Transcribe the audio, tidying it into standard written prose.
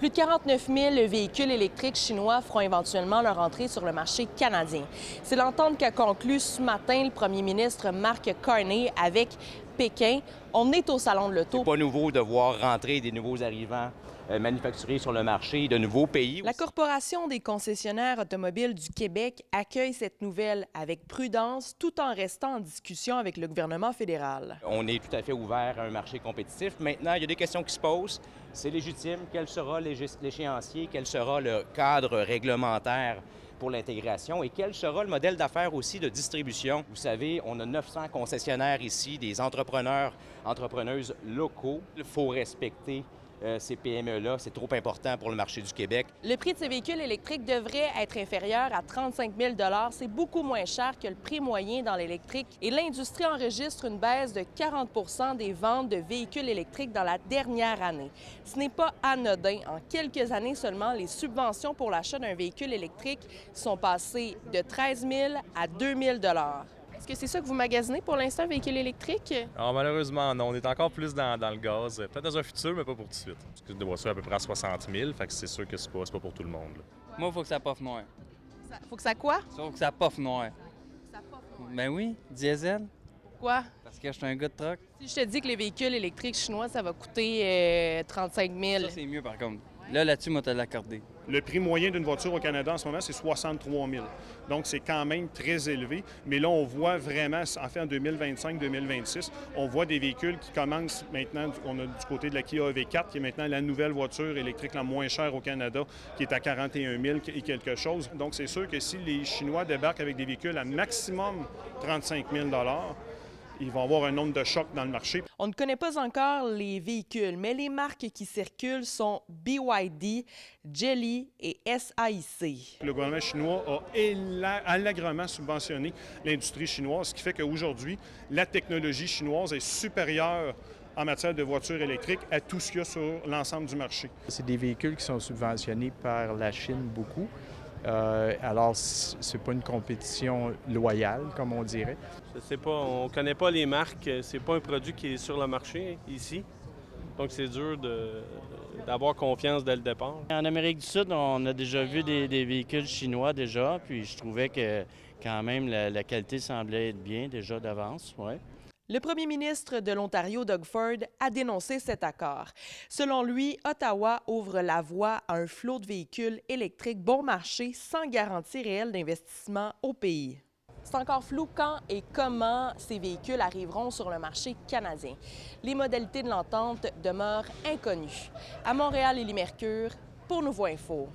Plus de 49 000 véhicules électriques chinois feront éventuellement leur entrée sur le marché canadien. C'est l'entente qu'a conclue ce matin le premier ministre Mark Carney avec Pékin. On est au Salon de l'Auto. C'est pas nouveau de voir rentrer des nouveaux arrivants manufacturiers sur le marché de nouveaux pays. La Corporation des concessionnaires automobiles du Québec accueille cette nouvelle avec prudence tout en restant en discussion avec le gouvernement fédéral. On est tout à fait ouvert à un marché compétitif. Maintenant, il y a des questions qui se posent. C'est légitime. Quel sera l'échéancier? Quel sera le cadre réglementaire pour l'intégration et quel sera le modèle d'affaires aussi de distribution? Vous savez, on a 900 concessionnaires ici, des entrepreneurs, entrepreneuses locaux. Il faut respecter ces PME-là, c'est trop important pour le marché du Québec. Le prix de ces véhicules électriques devrait être inférieur à 35 000 $. C'est beaucoup moins cher que le prix moyen dans l'électrique. Et l'industrie enregistre une baisse de 40 % des ventes de véhicules électriques dans la dernière année. Ce n'est pas anodin. En quelques années seulement, les subventions pour l'achat d'un véhicule électrique sont passées de 13 000 à 2 000 $. Est-ce que c'est ça que vous magasinez pour l'instant, un véhicule électrique? Alors, malheureusement, non. On est encore plus dans le gaz. Peut-être dans un futur, mais pas pour tout de suite. Parce que des voitures à peu près à 60 000, fait que c'est sûr que c'est pas pour tout le monde. Là. Moi, il faut que ça poffe noir. Faut que ça quoi? Il faut que ça poffe noir. Ça poffe noir. Ben oui, diesel. Quoi? Parce que je suis un gars de truck. Si je te dis que les véhicules électriques chinois, ça va coûter 35 000. Ça, c'est mieux, par contre. Là-dessus, moi, t'as l'accordé. Le prix moyen d'une voiture au Canada en ce moment, c'est 63 000. Donc, c'est quand même très élevé. Mais là, on voit vraiment, en fait, en 2025-2026, on voit des véhicules qui commencent maintenant. On a du côté de la Kia EV4, qui est maintenant la nouvelle voiture électrique la moins chère au Canada, qui est à 41 000 et quelque chose. Donc, c'est sûr que si les Chinois débarquent avec des véhicules à maximum 35 000 ils vont avoir un nombre de chocs dans le marché. On ne connaît pas encore les véhicules, mais les marques qui circulent sont BYD, Geely et SAIC. Le gouvernement chinois a allègrement subventionné l'industrie chinoise, ce qui fait qu'aujourd'hui, la technologie chinoise est supérieure en matière de voitures électriques à tout ce qu'il y a sur l'ensemble du marché. C'est des véhicules qui sont subventionnés par la Chine beaucoup. Alors, c'est pas une compétition loyale, comme on dirait. Je sais pas, on connaît pas les marques. C'est pas un produit qui est sur le marché ici. Donc, c'est dur d'avoir confiance dès le départ. En Amérique du Sud, on a déjà vu des véhicules chinois déjà, puis je trouvais que quand même la qualité semblait être bien déjà d'avance, ouais. Le premier ministre de l'Ontario, Doug Ford, a dénoncé cet accord. Selon lui, Ottawa ouvre la voie à un flot de véhicules électriques bon marché sans garantie réelle d'investissement au pays. C'est encore flou quand et comment ces véhicules arriveront sur le marché canadien. Les modalités de l'entente demeurent inconnues. À Montréal, Élie Mercure, pour Nouveau Info.